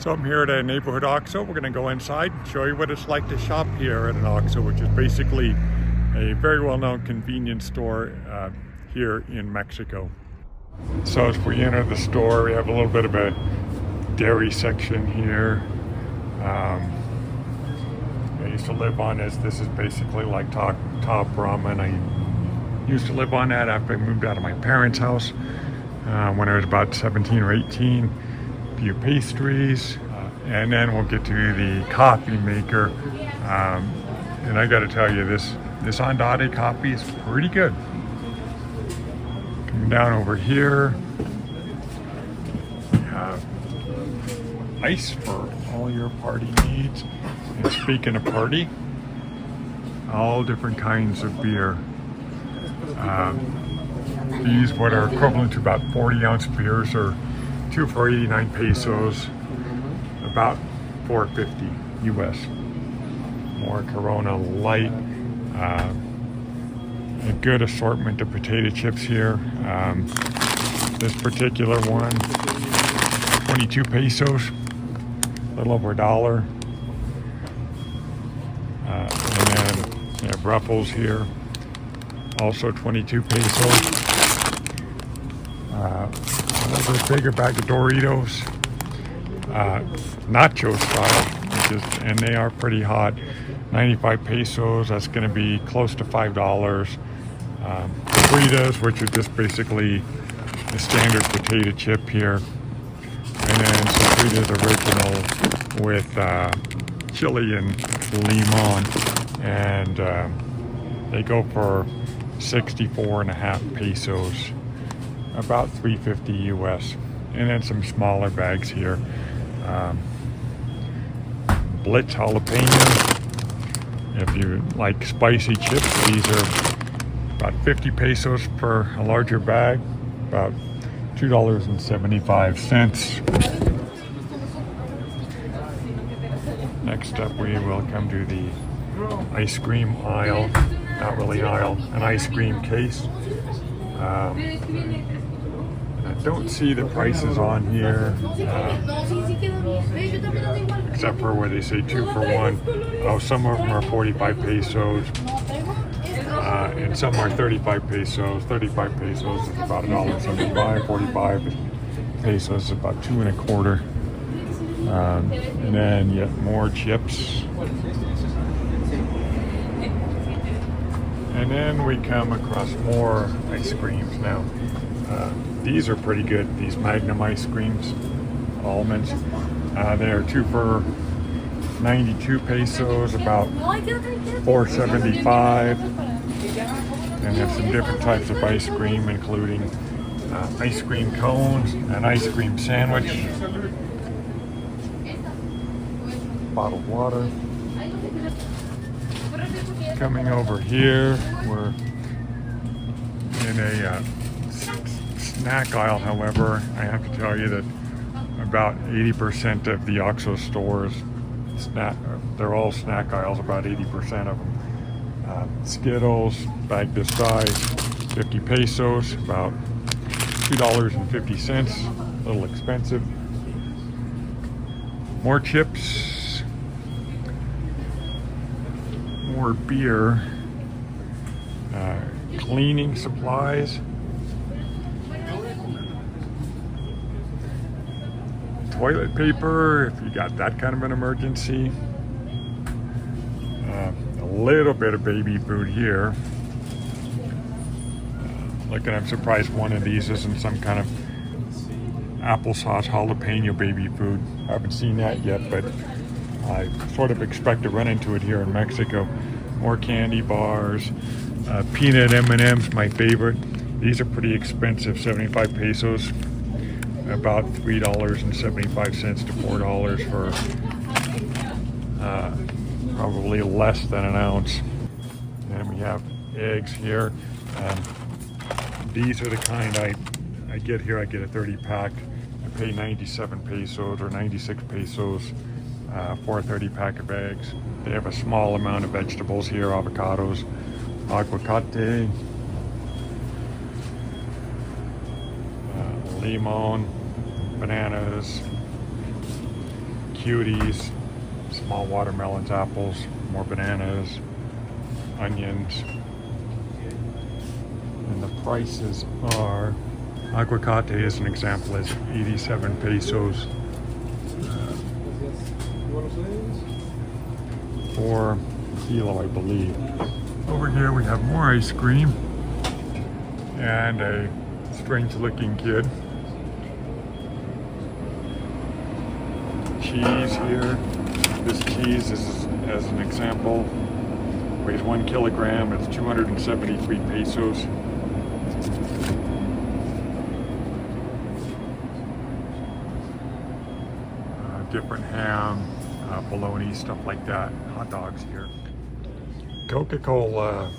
So I'm here at a neighborhood OXXO. We're going to go inside and show you what it's like to shop here at an OXXO, which is basically a very well-known convenience store here in Mexico. So as we enter the store, we have a little bit of a dairy section here. I used to live on this. This is basically like top ramen. I used to live on that after I moved out of my parents' house when I was about 17 or 18. A few pastries, and then we'll get to the coffee maker. And I got to tell you, this Andade coffee is pretty good. Coming down over here, we have ice for all your party needs. And speaking of party, all different kinds of beer. These, what are equivalent to about 40-ounce beers, are 2 for 89 pesos, about $4.50 US. More Corona Light. A good assortment of potato chips here. This particular one, 22 pesos, a little over $1. And then we have Ruffles here, also 22 pesos. A little bit bigger bag of Doritos, nacho style, and they are pretty hot. 95 pesos, that's going to be close to $5. Fritas, which are just basically the standard potato chip here. And then some Fritas original with chili and limon. And they go for 64.5 pesos. About $3.50 US. And then some smaller bags here. Blitz jalapeno. If you like spicy chips, these are about 50 pesos for a larger bag, about $2.75. Next up, we will come to the ice cream aisle. Not really aisle, an ice cream case. I don't see the prices on here, except for where they say 2 for 1. Oh, some of them are 45 pesos, and some are 35 pesos. 35 pesos is about $1.75. 45 pesos is about 2 1/4. And then yet more chips. And then we come across more ice creams now. These are pretty good, these Magnum ice creams, almonds. They're 2 for 92 pesos, about $4.75. And have some different types of ice cream, including ice cream cones, an ice cream sandwich, bottled water. Coming over here, we're in a snack aisle. However, I have to tell you that about 80% of the OXXO stores, they're all snack aisles, about 80% of them. Skittles, bag this size, 50 pesos, about $2.50, a little expensive. More chips, more beer, cleaning supplies, toilet paper if you got that kind of an emergency. A little bit of baby food here. I'm surprised one of these isn't some kind of applesauce jalapeno baby food. I haven't seen that yet, but I sort of expect to run into it here in Mexico. More candy bars, peanut M&Ms, my favorite. These are pretty expensive, 75 pesos. About $3.75 to $4 for probably less than an ounce. And we have eggs here. These are the kind I get here. I get a 30-pack. I pay 97 pesos or 96 pesos for a 30-pack of eggs. They have a small amount of vegetables here, avocados, aguacate, limon, bananas, cuties, small watermelons, apples, more bananas, onions. And the prices are, aguacate as an example is 87 pesos for a kilo, I believe. Over here we have more ice cream and a strange looking kid. Cheese here. This cheese is, as an example, weighs 1 kilogram. It's 273 pesos. Different ham, bologna, stuff like that. Hot dogs here. Coca-Cola,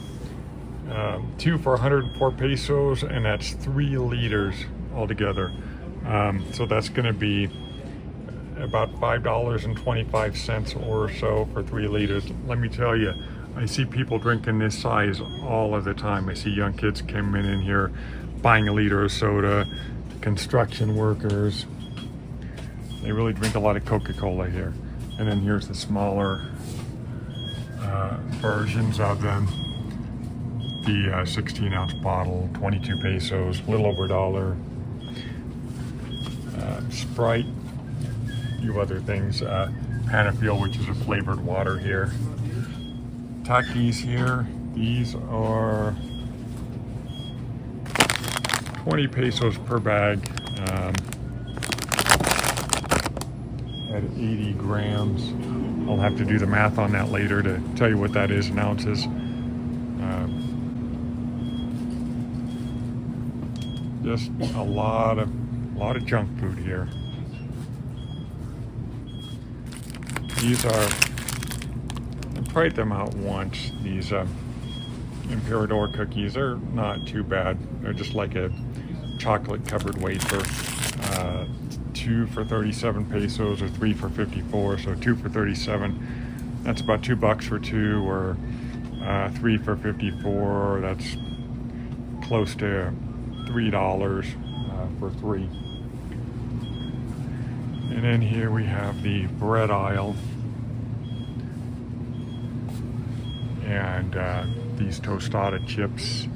2 for 104 pesos, and that's 3 liters altogether. So that's going to be about $5.25 or so for 3 liters. Let me tell you, I see people drinking this size all of the time. I see young kids coming in here buying a liter of soda, construction workers. They really drink a lot of Coca-Cola here. And then here's the smaller versions of them. The 16-ounce bottle, 22 pesos, a little over $1. Sprite, a few other things. Panafil, which is a flavored water here. Takis here, these are 20 pesos per bag. At 80 grams. I'll have to do the math on that later to tell you what that is in ounces. Just a lot of junk food here. These are, I tried them out once. These Emperador cookies are not too bad. They're just like a chocolate covered wafer. 2 for 37 pesos or 3 for 54, so 2 for 37, that's about $2 for 2, or 3 for 54, that's close to $3 for 3. And then here we have the bread aisle, and these tostada chips,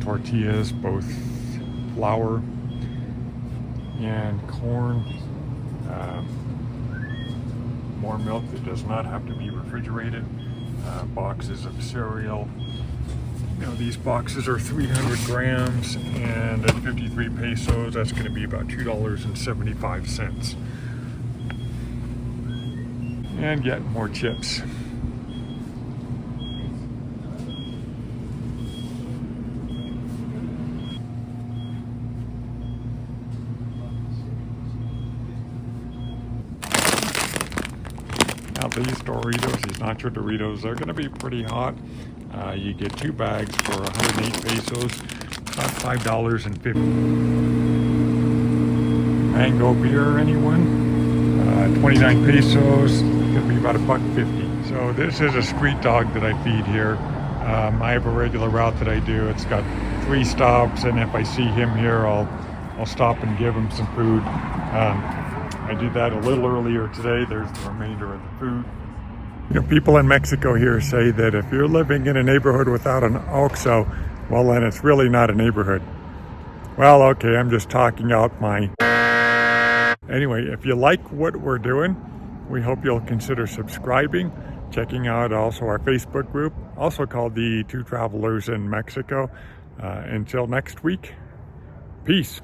tortillas, both flour and corn, more milk that does not have to be refrigerated, boxes of cereal. You know, these boxes are 300 grams, and at 53 pesos, that's going to be about $2.75. And yet more chips. Now these Doritos, these Nacho Doritos, they're going to be pretty hot. You get 2 bags for 108 pesos, about $5.50. Mango beer, anyone? 29 pesos, going to be about $1.50. So this is a street dog that I feed here. I have a regular route that I do. It's got 3 stops, and if I see him here, I'll stop and give him some food. I did that a little earlier today. There's the remainder of the food. You know, people in Mexico here say that if you're living in a neighborhood without an OXXO, well, then it's really not a neighborhood. Well, okay, I'm just talking out my... Anyway, if you like what we're doing, we hope you'll consider subscribing, checking out also our Facebook group, also called the Two Travelers in Mexico. Until next week, peace.